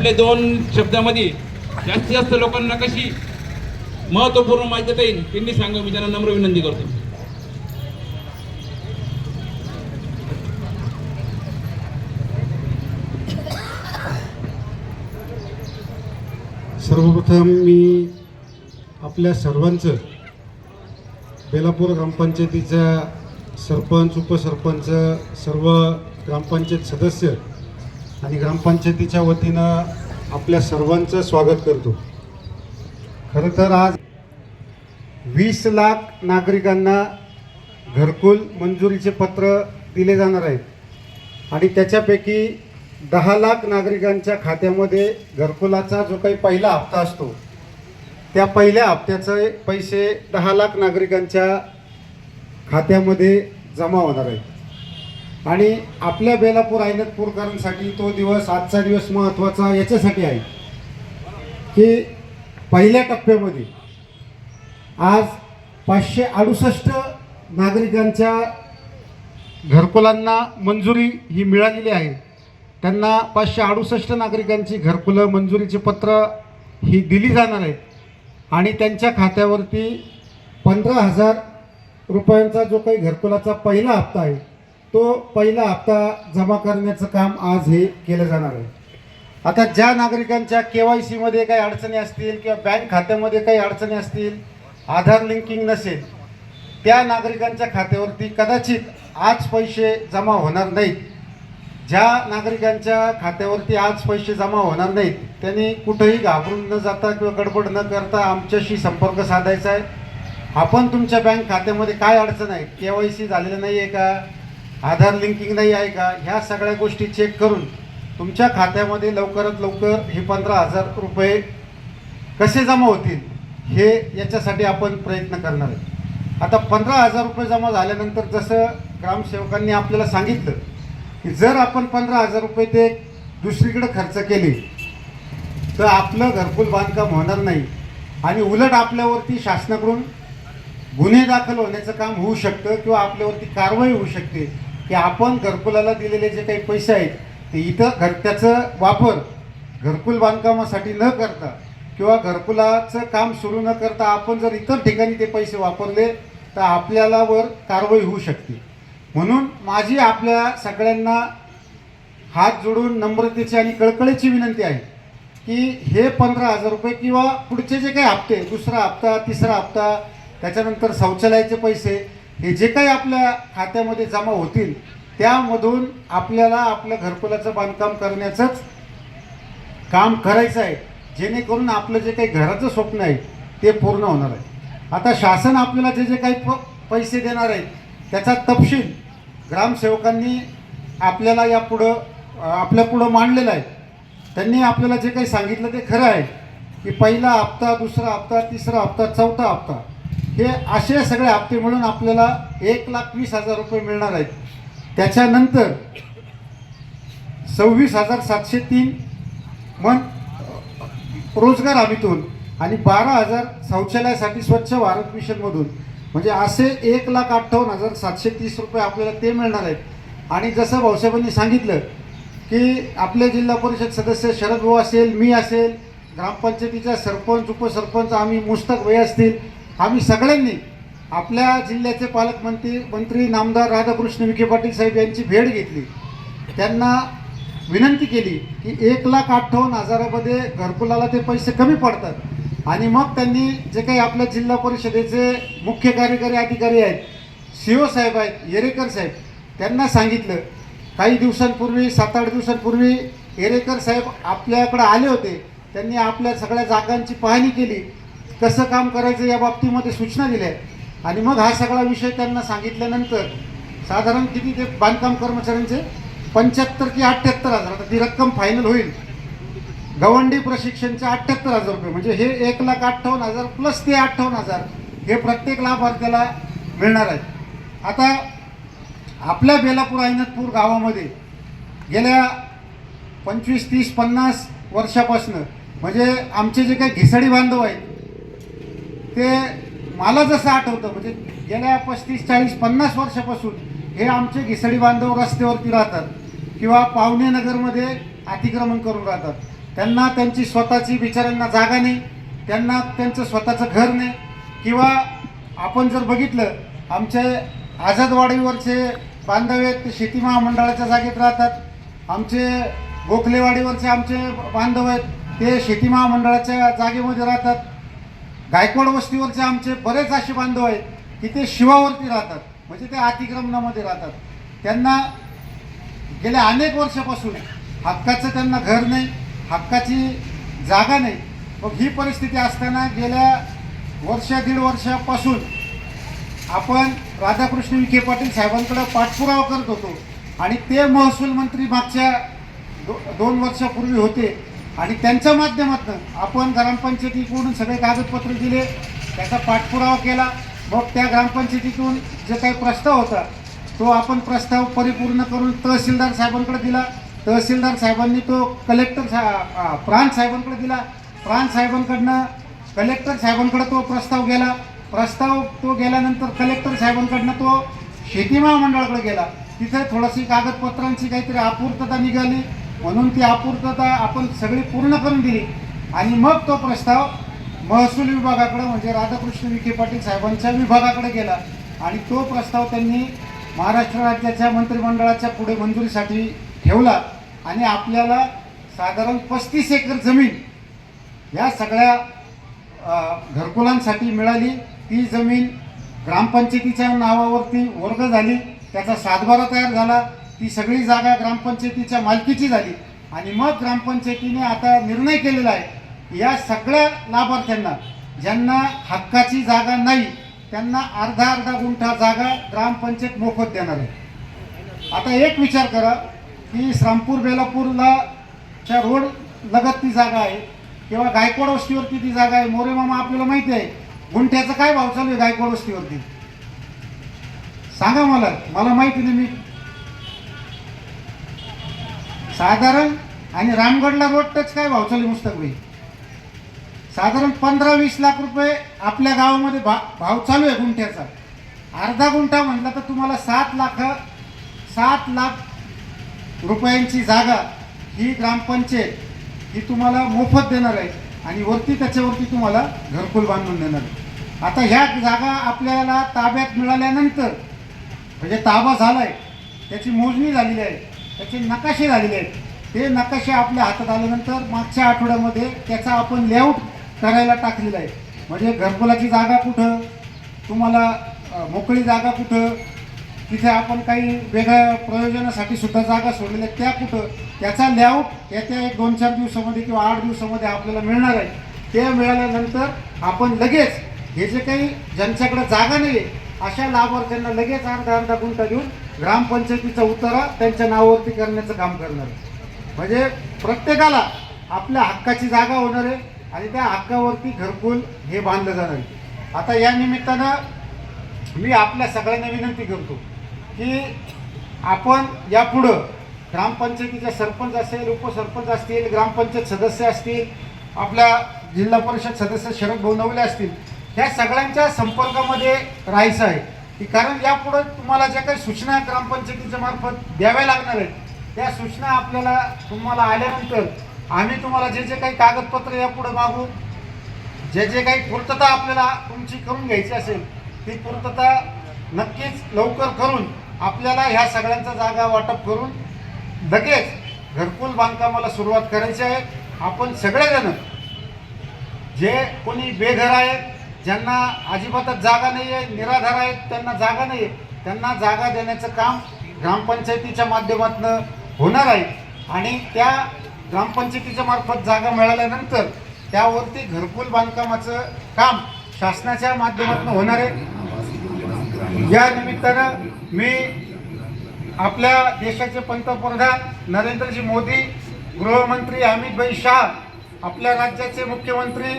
आपले 2 शब्दामध्ये जास्तीत जास्त लोकांना कशी महत्त्वपूर्ण माहिती देता येईल त्यांनी सांगा, मी त्यांना नम्र विनंती करतो. सर्वप्रथम मी आपल्या सर्वांचं बेलापूर ग्रामपंचायतीच्या सरपंच, उपसरपंच, सर्व ग्रामपंचायत सदस्य आणि ग्रामपंचायतीच्या वतीनं आपल्या सर्वांचं स्वागत करतो. खरं तर आज 20 लाख नागरिकांना घरकुल मंजुरीचे पत्र दिले जाणार आहेत आणि त्याच्यापैकी 10 लाख नागरिकांच्या खात्यामध्ये घरकुलाचा जो काही पहिला हप्ता असतो त्या पहिल्या हप्त्याचे पैसे 10 लाख नागरिकांच्या खात्यामध्ये जमा होणार आहेत. आणि आपल्या बेलापूर ऐनतपूरकरांसाठी तो दिवस, आजचा दिवस महत्त्वाचा याच्यासाठी आहे की पहिल्या टप्प्यामध्ये आज 568 नागरिकांच्या घरकुलांना मंजुरी ही मिळालेली आहे. त्यांना 568 नागरिकांची घरकुलं मंजुरीचे पत्र ही दिली जाणार आहेत आणि त्यांच्या खात्यावरती 15,000 रुपयांचा जो काही घरकुलाचा पहिला हप्ता आहे तो पहिला हप्ता जमा करण्याचं काम आज हे केलं जाणार आहे. आता ज्या नागरिकांच्या KYC मध्ये काही अडचणी असतील किंवा बँक खात्यामध्ये काही अडचणी असतील, आधार लिंकिंग नसेल, त्या नागरिकांच्या खात्यावरती कदाचित आज पैसे जमा होणार नाहीत. ज्या नागरिकांच्या खात्यावरती आज पैसे जमा होणार नाहीत त्यांनी कुठेही घाबरून न जाता किंवा गडबड न करता आमच्याशी संपर्क साधायचा आहे. आपण तुमच्या बँक खात्यामध्ये काय अडचण आहे, KYC झालेलं नाही आहे का, आधार लिंकिंग नाही आहे का, ह्या सगळ्या गोष्टी चेक करून तुमच्या खात्यामध्ये लवकरात लवकर हे 15,000 रुपये कसे जमा होतील हे याच्यासाठी आपण प्रयत्न करणार आहे. आता 15,000 रुपये जमा झाल्यानंतर जसं ग्रामसेवकांनी आपल्याला सांगितलं की जर आपण 15,000 रुपये ते दुसरीकडे खर्च केले तर आपलं घरकुल बांधकाम होणार नाही आणि उलट आपल्यावरती शासनाकडून गुन्हे दाखल होण्याचं काम होऊ शकतं किंवा आपल्यावरती कारवाई होऊ शकते की आपण घरकुलाला दिलेले जे काही पैसे आहेत ते इथं त्याचं वापर घरकुल बांधकामासाठी न करता किंवा घरकुलाचं काम सुरू न करता आपण जर इतर ठिकाणी ते पैसे वापरले तर आपल्याला वर कारवाई होऊ शकते. म्हणून माझी आपल्या सगळ्यांना हात जोडून नम्रतेची आणि कळकळीची विनंती आहे की हे 15,000 रुपये किंवा पुढचे जे काही हप्ते, दुसरा हप्ता, तिसरा हप्ता, त्याच्यानंतर शौचालयाचे पैसे, हे जे काही आपल्या खात्यामध्ये जमा होतील त्यामधून आपल्याला आपल्या घरकुलाचं बांधकाम करण्याचंच काम करायचं आहे, जेणेकरून आपलं जे काही घराचं स्वप्न आहे ते पूर्ण होणार आहे. आता शासन आपल्याला जे जे काही पैसे देणार आहेत त्याचा तपशील ग्रामसेवकांनी आपल्याला आपल्या पुढं मांडलेला आहे. त्यांनी आपल्याला जे काही सांगितलं ते खरं आहे की पहिला हप्ता, दुसरा हप्ता, तिसरा हप्ता, चौथा हप्ता, हे असे सगळे हप्ते मिळून आपल्याला 1,20,000 रुपये मिळणार आहेत. त्याच्यानंतर 26,703 मन रोजगार हमीतून आणि 12,000 शौचालयासाठी स्वच्छ भारत मिशनमधून, म्हणजे असे 1,58,730 रुपये आपल्याला ते मिळणार आहेत. आणि जसं भाऊसाहेबांनी सांगितलं की आपले जिल्हा परिषद सदस्य शरद भाऊ असेल, मी असेल, ग्रामपंचायतीच्या सरपंच, उपसरपंच, आम्ही मुस्तक वय असतील, आम्ही सगळ्यांनी आपल्या जिल्ह्याचे पालकमंत्री नामदार राधाकृष्ण विखे पाटील साहेब यांची भेट घेतली. त्यांना विनंती केली की 1,58,000मध्ये घरकुलाला ते पैसे कमी पडतात आणि मग त्यांनी जे काही आपल्या जिल्हा परिषदेचे मुख्य कार्यकारी अधिकारी आहेत, CO साहेब आहेत, येरेकर साहेब, त्यांना सांगितलं. काही दिवसांपूर्वी, 7-8 दिवसांपूर्वी येरेकर साहेब आपल्याकडे आले होते. त्यांनी आपल्या सगळ्या जागांची पाहणी केली, कसं काम करायचं या बाबतीमध्ये सूचना दिल्या आणि मग हा सगळा विषय त्यांना सांगितल्यानंतर साधारण किती ते बांधकाम कर्मचाऱ्यांचे 75 की 78,000, आता ती रक्कम फायनल होईल. गवंडी प्रशिक्षणचे 78,000 रुपये, म्हणजे हे 1,58,000 प्लस ते 58,000 हे प्रत्येक लाभार्थ्याला मिळणार आहेत. आता आपल्या बेलापूर ऐनतपूर गावामध्ये गेल्या 25, 30, 50 वर्षापासून, म्हणजे आमचे जे काही घिसाडी बांधव आहेत ते मला जसं आठवतं, म्हणजे गेल्या 35, 40, 50 वर्षापासून हे आमचे घिसाडी बांधव रस्त्यावरती राहतात किंवा पावणे नगरमध्ये अतिक्रमण करून राहतात. त्यांना त्यांची स्वतःची बिचाऱ्यांना जागा नाही, त्यांना त्यांचं स्वतःचं घर नाही. किंवा आपण जर बघितलं आमचे आझादवाडीवरचे बांधव आहेत ते शेती महामंडळाच्या जागेत राहतात. आमचे गोखलेवाडीवरचे आमचे बांधव आहेत ते शेती महामंडळाच्या जागेमध्ये राहतात. गायकवाड वस्तीवरचे आमचे बरेच असे बांधव आहेत की ते शिवावरती राहतात, म्हणजे ते अतिक्रमणामध्ये राहतात. त्यांना गेल्या अनेक वर्षापासून हक्काचं त्यांना घर नाही, हक्काची जागा नाही. मग ही परिस्थिती असताना गेल्या दीड वर्षापासून आपण राधाकृष्ण विखे पाटील साहेबांकडे पाठपुरावा करत होतो आणि ते महसूल मंत्री मागच्या 2 वर्षापूर्वी होते आणि त्यांच्या माध्यमातून आपण ग्रामपंचायतीकडून सगळे कागदपत्र दिले, त्याचा पाठपुरावा केला. मग त्या ग्रामपंचायतीतून जे काही प्रस्ताव होता तो आपण प्रस्ताव परिपूर्ण करून तहसीलदार साहेबांकडे दिला. तहसीलदार साहेबांनी तो प्रांत साहेबांकडे दिला. प्रांत साहेबांकडनं कलेक्टर साहेबांकडे तो प्रस्ताव गेला. प्रस्ताव तो गेल्यानंतर कलेक्टर साहेबांकडनं तो शेती महामंडळाकडे गेला. तिथे थोडीशी कागदपत्रांची काहीतरी अपूर्तता निघाली, म्हणून ती अपूर्तता आपण सगळी पूर्ण करून दिली आणि मग तो प्रस्ताव महसूल विभागाकडे म्हणजे राधाकृष्ण विखे पाटील साहेबांच्या विभागाकडे गेला आणि तो प्रस्ताव त्यांनी महाराष्ट्र राज्याच्या मंत्रिमंडळाच्या पुढे मंजुरीसाठी ठेवला आणि आपल्याला साधारण 35 एकर जमीन या सगळ्या घरकुलांसाठी मिळाली. ती जमीन ग्रामपंचायतीच्या नावावरती वर्ग झाली, त्याचा सातबारा तयार झाला, ती सगळी जागा ग्रामपंचायतीच्या मालकीची झाली आणि मग ग्रामपंचायतीने आता निर्णय केलेला आहे या सगळ्या लाभार्थ्यांना ज्यांना हक्काची जागा नाही त्यांना अर्धा गुंठा जागा ग्रामपंचायत मोफत देणार आहे. आता एक विचार करा की श्रामपूर बेलापूरला च्या रोड लगत ती जागा आहे किंवा गायकवाड वस्तीवरती ती जागा आहे. मोरे मामा आपल्याला माहिती आहे गुंठ्याचा काय भाव चालू आहे गायकवाड वस्तीवरती, सांगा मला माहिती नाही. मी साधारण आणि रामगडला रोड टच काय भाव चालू मुस्तकबाई, साधारण 15-20 लाख रुपये आपल्या गावामध्ये भाव चालू आहे गुंठ्याचा. अर्धा गुंठा म्हटलं तर तुम्हाला 7 लाख रुपयांची जागा ही ग्रामपंचायत ही तुम्हाला मोफत देणार आहे आणि वरती त्याच्यावरती तुम्हाला घरकुल बांधून देणार आहे. आता ह्या जागा आपल्याला ताब्यात मिळाल्यानंतर म्हणजे ताबा झाला आहे, त्याची मोजणी झालेली आहे, त्याचे नकाशे झालेले आहेत. ते नकाशे आपल्या हातात आल्यानंतर मागच्या आठवड्यामध्ये त्याचा आपण लेआउट करायला टाकलेला आहे. म्हणजे घरकुलाची जागा कुठं, तुम्हाला मोकळी जागा कुठं, तिथे आपण काही वेगळ्या प्रयोजनासाठी सुद्धा जागा सोडलेल्या त्या कुठं, त्याचा लेआउट येत्या 1-2-4 दिवसामध्ये किंवा 8 दिवसामध्ये आपल्याला मिळणार आहे. ते मिळाल्यानंतर आपण लगेच हे जे काही ज्यांच्याकडे जागा नाही आहे अशा लाभार्थ्यांना लगेच अर्धा गुंठा देऊन ग्रामपंचायतीचा उतारा त्यांच्या नावावरती करण्याचं काम करणार आहे. म्हणजे प्रत्येकाला आपल्या हक्काची जागा होणार आहे आणि त्या हक्कावरती घरकुल हे बांधलं जाणार आहे. आता या निमित्तानं मी आपल्या सगळ्यांना विनंती करतो की आपण यापुढं ग्रामपंचायतीचे सरपंच असेल, उपसरपंच असतील, ग्रामपंचायत सदस्य असतील, आपल्या जिल्हा परिषद सदस्य शरद भाऊ नवले असतील, ह्या सगळ्यांच्या संपर्कामध्ये राहायचं आहे की कारण यापुढं तुम्हाला ज्या काही सूचना ग्रामपंचायतीच्या मार्फत द्याव्या लागणार आहेत त्या सूचना तुम्हाला आल्यानंतर आम्ही तुम्हाला जे काही कागदपत्र यापुढे मागू, जे काही पूर्तता आपल्याला तुमची करून घ्यायची असेल ती पूर्तता नक्कीच लवकर करून आपल्याला ह्या सगळ्यांचा जागा वाटप करून लगेच घरकुल बांधकामाला सुरुवात करायची आहे. आपण सगळेजण जे कोणी बेघर आहेत, ज्यांना अजिबातच जागा नाही आहे, निराधार आहेत, त्यांना जागा नाही आहे, त्यांना जागा देण्याचं काम ग्रामपंचायतीच्या माध्यमातून होणार आहे आणि त्या ग्रामपंचायतीच्या मार्फत जागा मिळाल्यानंतर त्यावरती घरकुल बांधकामाचं काम शासनाच्या माध्यमातून होणार आहे. या निमित्तानं मी आपल्या देशाचे पंतप्रधान नरेंद्रजी मोदी, गृहमंत्री अमित भाई शाह, आपल्या राज्याचे मुख्यमंत्री